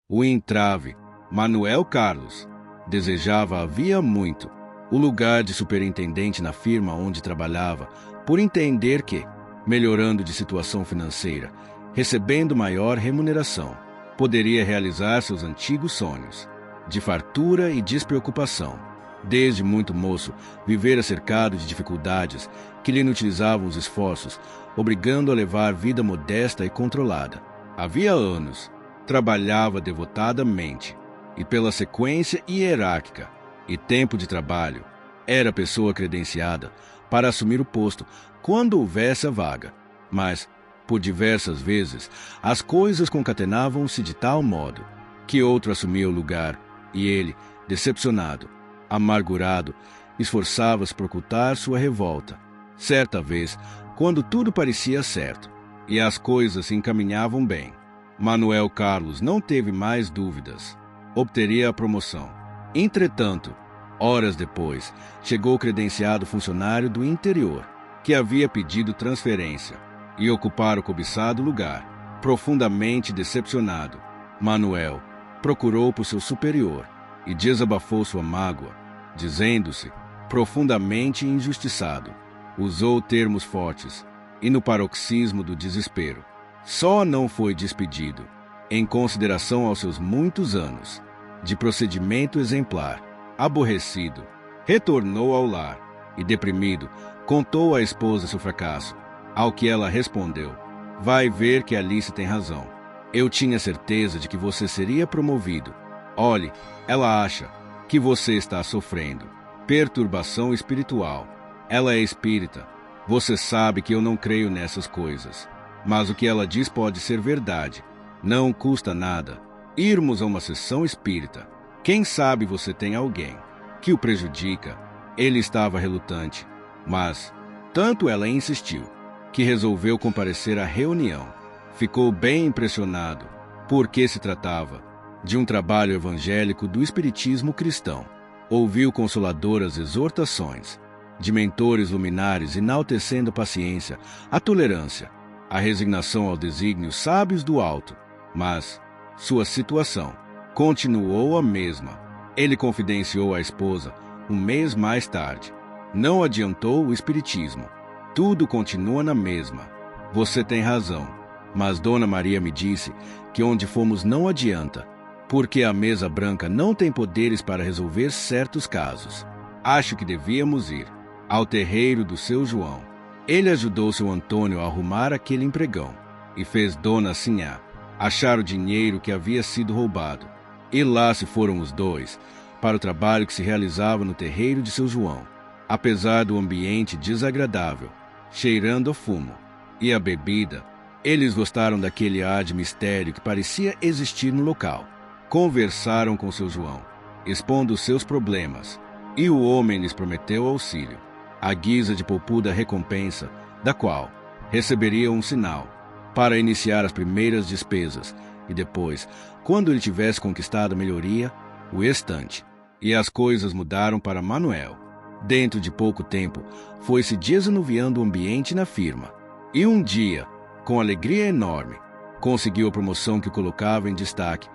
O entrave, Manuel Carlos, desejava havia muito o lugar de superintendente na firma onde trabalhava, por entender que, melhorando de situação financeira, recebendo maior remuneração, poderia realizar seus antigos sonhos, de fartura e despreocupação. Desde muito moço, vivera cercado de dificuldades que lhe inutilizavam os esforços, obrigando a levar vida modesta e controlada. Havia anos, trabalhava devotadamente, e pela sequência hierárquica e tempo de trabalho, era pessoa credenciada para assumir o posto quando houvesse a vaga. Mas, por diversas vezes, as coisas concatenavam-se de tal modo que outro assumia o lugar, e ele, decepcionado, amargurado, esforçava-se por ocultar sua revolta. Certa vez, quando tudo parecia certo e as coisas se encaminhavam bem, Manuel Carlos não teve mais dúvidas. Obteria a promoção. Entretanto, horas depois, chegou o credenciado funcionário do interior, que havia pedido transferência e ocupar o cobiçado lugar. Profundamente decepcionado, Manuel procurou por seu superior e desabafou sua mágoa, dizendo-se profundamente injustiçado. Usou termos fortes e no paroxismo do desespero. Só não foi despedido, em consideração aos seus muitos anos de procedimento exemplar. Aborrecido, retornou ao lar e, deprimido, contou à esposa seu fracasso, ao que ela respondeu: vai ver que Alice tem razão. Eu tinha certeza de que você seria promovido. Olhe, ela acha que você está sofrendo perturbação espiritual. Ela é espírita. Você sabe que eu não creio nessas coisas. Mas o que ela diz pode ser verdade. Não custa nada irmos a uma sessão espírita. Quem sabe você tem alguém que o prejudica. Ele estava relutante, mas tanto ela insistiu que resolveu comparecer à reunião. Ficou bem impressionado, porque se tratava de um trabalho evangélico do espiritismo cristão. Ouviu consoladoras exortações de mentores luminares enaltecendo a paciência, a tolerância, a resignação ao desígnio sábios do alto, mas sua situação continuou a mesma. Ele confidenciou à esposa um mês mais tarde. Não adiantou o espiritismo. Tudo continua na mesma. Você tem razão, mas Dona Maria me disse que onde fomos não adianta, porque a mesa branca não tem poderes para resolver certos casos. Acho que devíamos ir ao terreiro do seu João. Ele ajudou seu Antônio a arrumar aquele empregão e fez Dona Sinhá achar o dinheiro que havia sido roubado. E lá se foram os dois para o trabalho que se realizava no terreiro de seu João. Apesar do ambiente desagradável, cheirando a fumo e a bebida, eles gostaram daquele ar de mistério que parecia existir no local. Conversaram com seu João, expondo seus problemas, e o homem lhes prometeu auxílio, à guisa de poupuda recompensa, da qual receberia um sinal para iniciar as primeiras despesas, e depois, quando ele tivesse conquistado a melhoria, o restante. E as coisas mudaram para Manuel. Dentro de pouco tempo, foi-se desanuviando o ambiente na firma. E um dia, com alegria enorme, conseguiu a promoção que o colocava em destaque,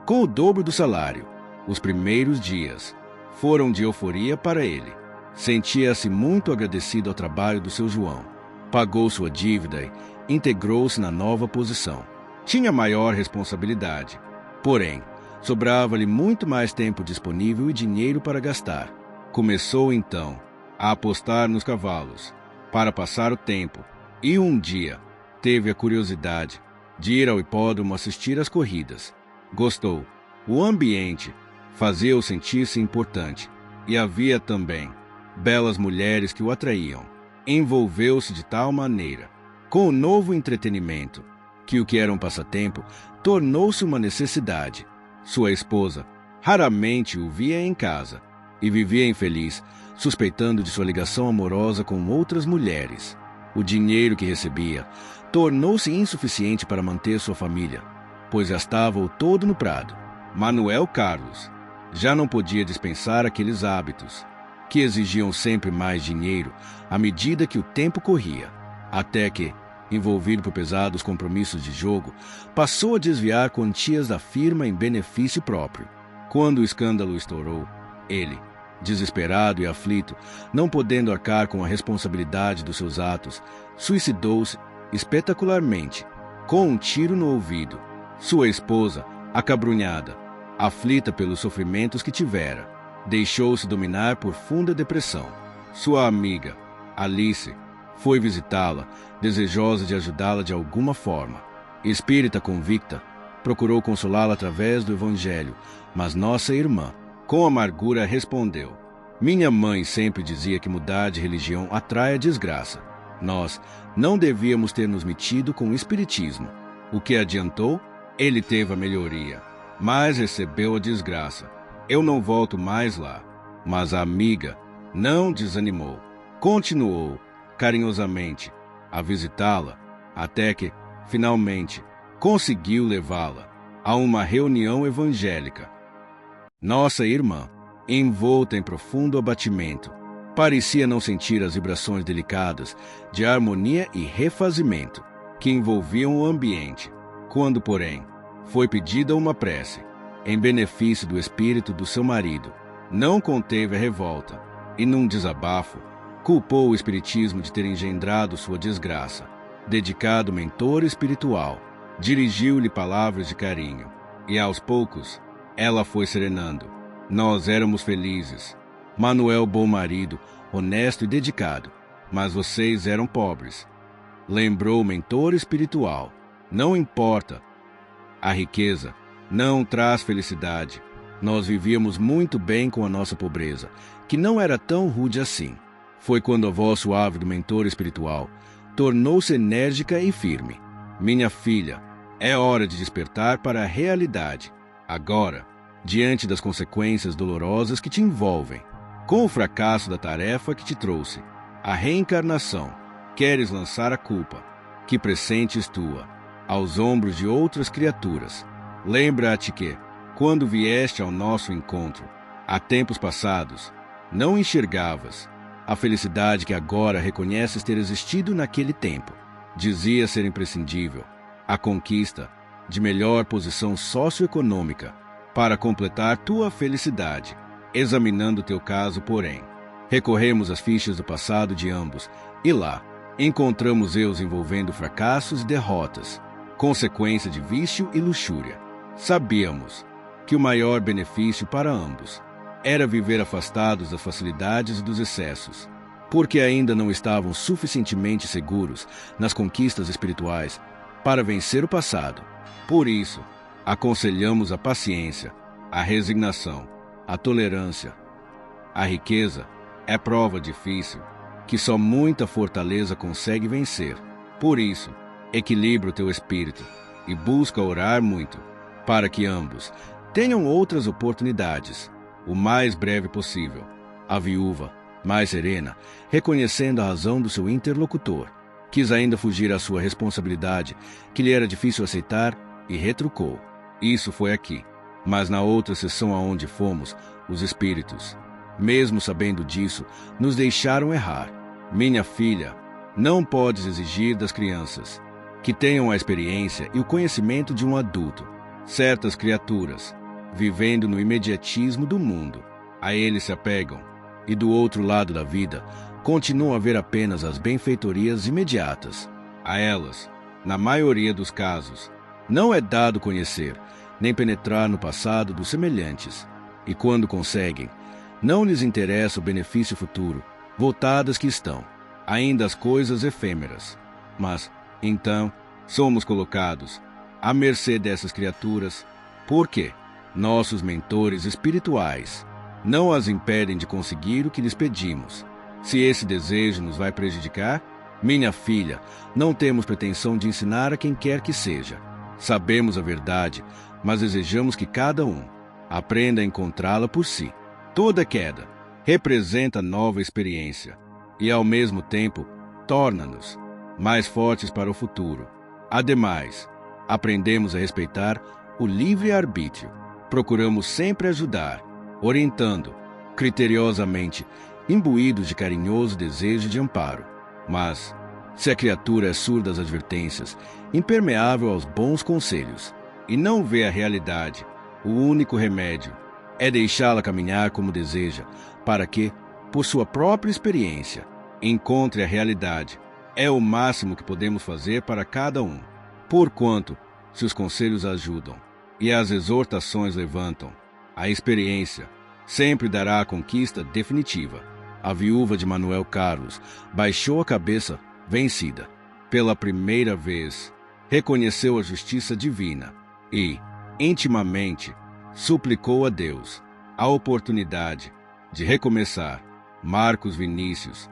com o dobro do salário. Os primeiros dias foram de euforia para ele. Sentia-se muito agradecido ao trabalho do seu João. Pagou sua dívida e integrou-se na nova posição. Tinha maior responsabilidade. Porém, sobrava-lhe muito mais tempo disponível e dinheiro para gastar. Começou, então, a apostar nos cavalos, para passar o tempo, e um dia teve a curiosidade de ir ao hipódromo assistir às corridas. Gostou. O ambiente fazia-o sentir-se importante, e havia também belas mulheres que o atraíam. Envolveu-se de tal maneira com o novo entretenimento que o que era um passatempo tornou-se uma necessidade. Sua esposa raramente o via em casa e vivia infeliz, suspeitando de sua ligação amorosa com outras mulheres. O dinheiro que recebia tornou-se insuficiente para manter sua família, pois gastava-o todo no prado. Manuel Carlos já não podia dispensar aqueles hábitos, que exigiam sempre mais dinheiro à medida que o tempo corria, até que, envolvido por pesados compromissos de jogo, passou a desviar quantias da firma em benefício próprio. Quando o escândalo estourou, ele, desesperado e aflito, não podendo arcar com a responsabilidade dos seus atos, suicidou-se espetacularmente, com um tiro no ouvido. Sua esposa, acabrunhada, aflita pelos sofrimentos que tivera, deixou-se dominar por funda depressão. Sua amiga, Alice, foi visitá-la, desejosa de ajudá-la de alguma forma. Espírita convicta, procurou consolá-la através do Evangelho, mas nossa irmã, com amargura, respondeu: minha mãe sempre dizia que mudar de religião atrai a desgraça. Nós não devíamos ter nos metido com o espiritismo. O que adiantou? Ele teve a melhoria, mas recebeu a desgraça. Eu não volto mais lá. Mas a amiga não desanimou. Continuou, carinhosamente, a visitá-la, até que, finalmente, conseguiu levá-la a uma reunião evangélica. Nossa irmã, envolta em profundo abatimento, parecia não sentir as vibrações delicadas de harmonia e refazimento que envolviam o ambiente. Quando, porém, foi pedida uma prece em benefício do espírito do seu marido, não conteve a revolta e, num desabafo, culpou o espiritismo de ter engendrado sua desgraça. Dedicado mentor espiritual, dirigiu-lhe palavras de carinho e, aos poucos, ela foi serenando. Nós éramos felizes. Manuel, bom marido, honesto e dedicado, mas vocês eram pobres. Lembrou o mentor espiritual. Não importa. A riqueza não traz felicidade. Nós vivíamos muito bem com a nossa pobreza, que não era tão rude assim. Foi quando a voz suave do mentor espiritual tornou-se enérgica e firme. Minha filha, é hora de despertar para a realidade. Agora, diante das consequências dolorosas que te envolvem, com o fracasso da tarefa que te trouxe, a reencarnação, queres lançar a culpa, que pressentes tua, aos ombros de outras criaturas. Lembra-te que, quando vieste ao nosso encontro, há tempos passados, não enxergavas a felicidade que agora reconheces ter existido naquele tempo. Dizia ser imprescindível a conquista de melhor posição socioeconômica para completar tua felicidade. Examinando teu caso, porém, recorremos às fichas do passado de ambos e lá encontramos erros envolvendo fracassos e derrotas, consequência de vício e luxúria. Sabíamos que o maior benefício para ambos era viver afastados das facilidades e dos excessos, porque ainda não estavam suficientemente seguros nas conquistas espirituais para vencer o passado. Por isso, aconselhamos a paciência, a resignação, a tolerância. A riqueza é prova difícil, que só muita fortaleza consegue vencer. Por isso, equilibra o teu espírito e busca orar muito, para que ambos tenham outras oportunidades, o mais breve possível. A viúva, mais serena, reconhecendo a razão do seu interlocutor, quis ainda fugir à sua responsabilidade, que lhe era difícil aceitar, e retrucou: isso foi aqui. Mas na outra sessão aonde fomos, os espíritos, mesmo sabendo disso, nos deixaram errar. Minha filha, não podes exigir das crianças que tenham a experiência e o conhecimento de um adulto. Certas criaturas, vivendo no imediatismo do mundo, a eles se apegam, e do outro lado da vida, continuam a ver apenas as benfeitorias imediatas. A elas, na maioria dos casos, não é dado conhecer, nem penetrar no passado dos semelhantes, e quando conseguem, não lhes interessa o benefício futuro, voltadas que estão, ainda as coisas efêmeras. Mas, então, somos colocados à mercê dessas criaturas, porque nossos mentores espirituais não as impedem de conseguir o que lhes pedimos. Se esse desejo nos vai prejudicar, minha filha, não temos pretensão de ensinar a quem quer que seja. Sabemos a verdade, mas desejamos que cada um aprenda a encontrá-la por si. Toda queda representa nova experiência e, ao mesmo tempo, torna-nos mais fortes para o futuro. Ademais, aprendemos a respeitar o livre-arbítrio. Procuramos sempre ajudar, orientando, criteriosamente, imbuídos de carinhoso desejo de amparo. Mas, Se a criatura é surda às advertências, impermeável aos bons conselhos, e não vê a realidade, o único remédio é deixá-la caminhar como deseja, para que, por sua própria experiência, encontre a realidade. É o máximo que podemos fazer para cada um. Porquanto, se os conselhos ajudam e as exortações levantam, a experiência sempre dará a conquista definitiva. A viúva de Manuel Carlos baixou a cabeça vencida. Pela primeira vez, reconheceu a justiça divina e, intimamente, suplicou a Deus a oportunidade de recomeçar. Marcos Vinícius